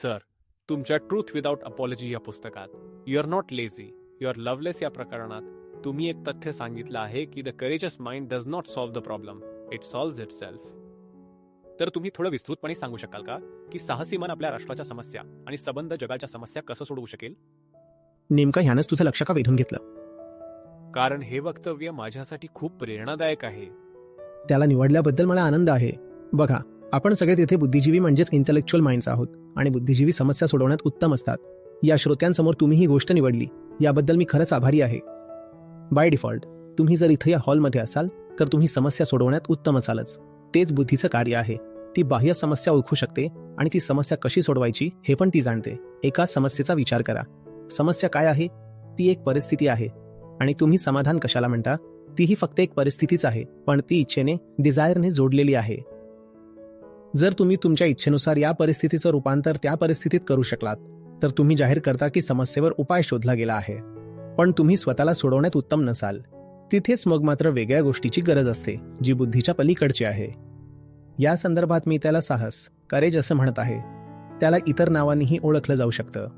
Sir, तुमच्या truth without apology या पुस्तकात you are not lazy, you are loveless या प्रकरणात तुम्ही एक तथ्य सांगितलं आहे की the courageous mind does not solve the problem, it solve itself. तर तुम्ही थोडं विस्तृतपणे सांगू शकाल का की साहसी मन आपल्या राष्ट्राच्या समस्या आणि संबंध जगाच्या समस्या कसं सोडवू शकेल? नेमकं ह्यानंच तुझं लक्ष का वेधून घेतलं? कारण हे वक्तव्य माझ्यासाठी खूप प्रेरणादायक आहे. त्याला निवडल्याबद्दल मला आनंद आहे. बघा, आपण सगळे तिथे बुद्धिजीवी म्हणजेच इंटेलेक्च्युअल माइंड्स आहोत आणि बुद्धिजीवी समस्या सोडवण्यात उत्तम असतात. या श्रोत्यांसमोर तुम्ही ही गोष्ट निवडली याबद्दल मी खरंच आभारी आहे. बाय डिफॉल्ट तुम्ही जर इथं या हॉलमध्ये असाल तर तुम्ही समस्या सोडवण्यात उत्तम असालच. तेच बुद्धीचं कार्य आहे. ती बाह्य समस्या ओळखू शकते आणि ती समस्या कशी सोडवायची हे पण ती जाणते. एका समस्येचा विचार करा. समस्या काय आहे? ती एक परिस्थिती आहे. आणि तुम्ही समाधान कशाला म्हणता? तीही फक्त एक परिस्थितीच आहे, पण ती इच्छेने, डिझायरने जोडलेली आहे. जर तुम्ही तुमच्या इच्छेनुसार या परिस्थितीचं रूपांतर त्या परिस्थितीत करू शकलात तर तुम्ही जाहीर करता की समस्येवर उपाय शोधला गेला आहे. पण तुम्ही स्वतःला सोडवण्यात उत्तम नसाल. तिथेच मग मात्र वेगळ्या गोष्टीची गरज असते जी बुद्धीच्या पलीकडची आहे. या संदर्भात मी त्याला साहस, करेज असं म्हणत आहे. त्याला इतर नावांनीही ओळखलं जाऊ शकतं.